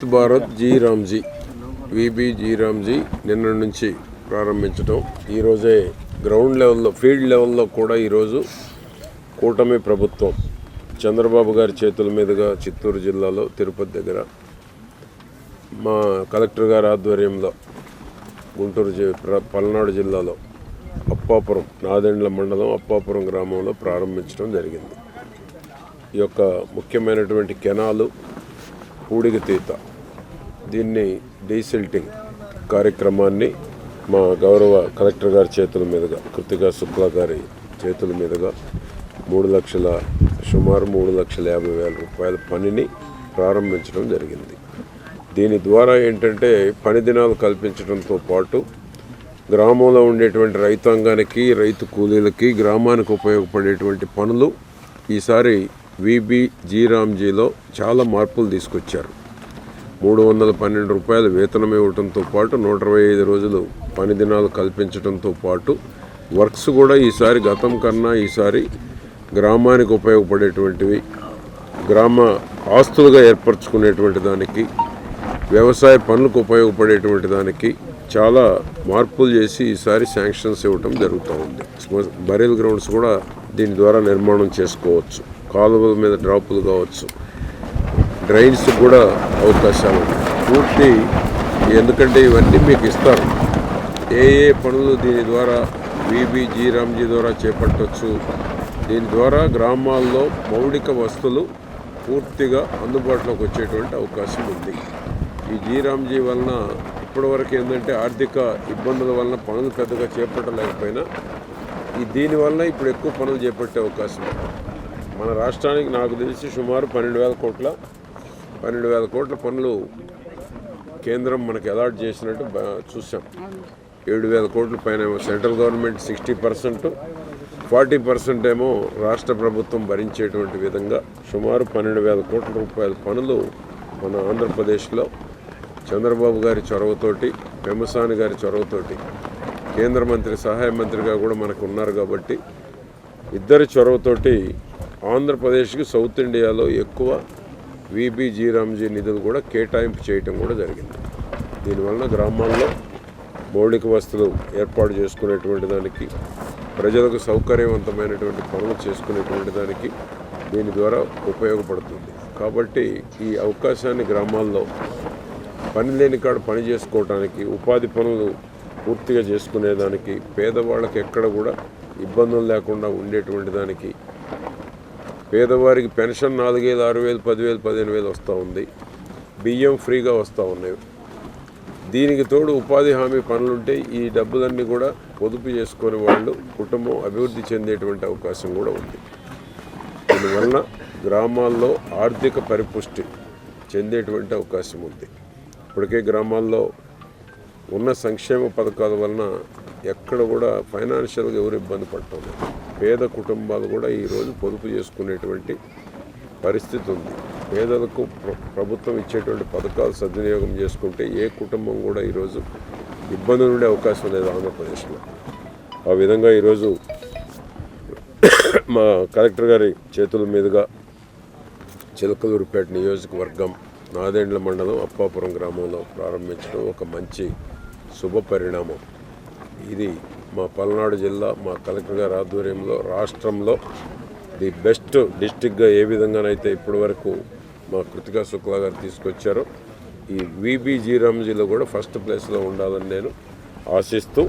Bharat G RAM G VB G RAM G నిన్న నుంచి ప్రారంభించడం ఈరోజే గ్రౌండ్ లెవెల్లో ఫీల్డ్ లెవెల్లో కూడా ఈరోజు కూటమి ప్రభుత్వం చంద్రబాబు గారి చేతుల మీదుగా చిత్తూరు జిల్లాలో తిరుపతి దగ్గర మా కలెక్టర్ గారి ఆధ్వర్యంలో పల్నాడు జిల్లాలో అప్పాపురం నాదెండ్ల మండలం అప్పాపురం గ్రామంలో ప్రారంభించడం జరిగింది. ఈ యొక్క ముఖ్యమైనటువంటి కెనాలు పూడిగతీత దీన్ని డీసిల్టింగ్ కార్యక్రమాన్ని మా గౌరవ కలెక్టర్ గారి చేతుల మీదుగా కృతికా శుక్లా గారి చేతుల మీదుగా సుమారు 3,50,000 రూపాయల పనిని ప్రారంభించడం జరిగింది. దీని ద్వారా ఏంటంటే పని దినాలు కల్పించడంతో పాటు గ్రామంలో ఉండేటువంటి రైతాంగానికి రైతు కూలీలకి గ్రామానికి ఉపయోగపడేటువంటి పనులు ఈసారి విబి జీ రామ్జీలో చాలా మార్పులు తీసుకొచ్చారు. 312 రూపాయల వేతనం ఇవ్వడంతో పాటు 125 రోజులు పని దినాలు కల్పించడంతో పాటు వర్క్స్ కూడా ఈసారి గతం కన్నా ఈసారి గ్రామానికి ఉపయోగపడేటువంటివి, గ్రామ ఆస్తులుగా ఏర్పరచుకునేటువంటి దానికి, వ్యవసాయ పనులకు ఉపయోగపడేటువంటి దానికి చాలా మార్పులు చేసి ఈసారి శాంక్షన్స్ ఇవ్వటం జరుగుతూ ఉంది. బరీల్ గ్రౌండ్స్ కూడా దీని ద్వారా నిర్మాణం చేసుకోవచ్చు, కాలువల మీద డ్రాపులు కావచ్చు, డ్రైన్స్ కూడా అవకాశాలు పూర్తి. ఎందుకంటే ఇవన్నీ మీకు ఇస్తారు, ఏ పనులు దీని ద్వారా విబి జీ రామ్జీ ద్వారా చేపట్టవచ్చు. దీని ద్వారా గ్రామాల్లో మౌలిక వస్తువులు పూర్తిగా అందుబాటులోకి వచ్చేటువంటి అవకాశం ఉంది. ఈ జీ రామ్జీ వలన ఇప్పటివరకు ఏంటంటే ఆర్థిక ఇబ్బందుల వలన పనులు పెద్దగా చేపట్టలేకపోయినా దీనివల్ల ఇప్పుడు ఎక్కువ పనులు చేపట్టే అవకాశం ఉంది. మన రాష్ట్రానికి నాకు తెలిసి సుమారు 12,000 కోట్ల పనులు కేంద్రం మనకు అలాట్ చేసినట్టు చూసాం. 7,000 కోట్ల పైన సెంట్రల్ గవర్నమెంట్ 60%, 40% ఏమో రాష్ట్ర ప్రభుత్వం భరించేటువంటి విధంగా సుమారు 12,000 కోట్ల రూపాయల పనులు మన ఆంధ్రప్రదేశ్లో చంద్రబాబు గారి చొరవతోటి, పెమ్మసాని గారి చొరవతోటి, కేంద్ర మంత్రి సహాయ మంత్రిగా కూడా మనకు ఉన్నారు కాబట్టి ఇద్దరి చొరవతోటి ఆంధ్రప్రదేశ్కి సౌత్ ఇండియాలో ఎక్కువ విబి జీ రామ్జీ నిధులు కూడా కేటాయింపు చేయటం కూడా జరిగింది. దీనివల్ల గ్రామాల్లో మౌలిక వస్తువులు ఏర్పాటు చేసుకునేటువంటి దానికి, ప్రజలకు సౌకర్యవంతమైనటువంటి పనులు చేసుకునేటువంటి దానికి దీని ద్వారా ఉపయోగపడుతుంది. కాబట్టి ఈ అవకాశాన్ని గ్రామాల్లో పని లేని కాడ పని చేసుకోవడానికి, ఉపాధి పనులు పూర్తిగా చేసుకునేదానికి, పేదవాళ్ళకి ఎక్కడ కూడా ఇబ్బందులు లేకుండా ఉండేటువంటి దానికి, పేదవారికి పెన్షన్ 4,000, 6,000, 10,000, 15,000 వస్తూ ఉంది, బియ్యం ఫ్రీగా వస్తూ ఉన్నాయి. దీనికి తోడు ఉపాధి హామీ పనులుంటే ఈ డబ్బులన్నీ కూడా పొదుపు చేసుకునే వాళ్ళు కుటుంబం అభివృద్ధి చెందేటువంటి అవకాశం కూడా ఉంది. దీనివల్ల గ్రామాల్లో ఆర్థిక పరిపుష్టి చెందేటువంటి అవకాశం ఉంది. ఇప్పటికే గ్రామాల్లో ఉన్న సంక్షేమ పథకాల వలన ఎక్కడ కూడా ఫైనాన్షియల్గా ఎవరు ఇబ్బంది పడటం లేదు. పేద కుటుంబాలు కూడా ఈరోజు పొదుపు చేసుకునేటువంటి పరిస్థితి ఉంది. పేదలకు ప్రభుత్వం ఇచ్చేటువంటి పథకాలు సద్వినియోగం చేసుకుంటే ఏ కుటుంబం కూడా ఈరోజు ఇబ్బందులు ఉండే అవకాశం లేదు ఆంధ్రప్రదేశ్లో. ఆ విధంగా ఈరోజు మా కలెక్టర్ గారి చేతుల మీదుగా చిలకలూరుపేట నియోజకవర్గం నాదెండ్ల మండలం అప్పాపురం గ్రామంలో ప్రారంభించడం ఒక మంచి శుభ పరిణామం. ఇది మా పల్నాడు జిల్లా మా కలెక్టర్ గారి ఆధ్వర్యంలో రాష్ట్రంలో ది బెస్ట్ డిస్టిక్గా ఏ విధంగానైతే ఇప్పటి వరకు మా కృతికా శుక్లా గారు తీసుకొచ్చారో ఈ విబి జీ రామ్జీలో కూడా ఫస్ట్ ప్లేస్లో ఉండాలని నేను ఆశిస్తూ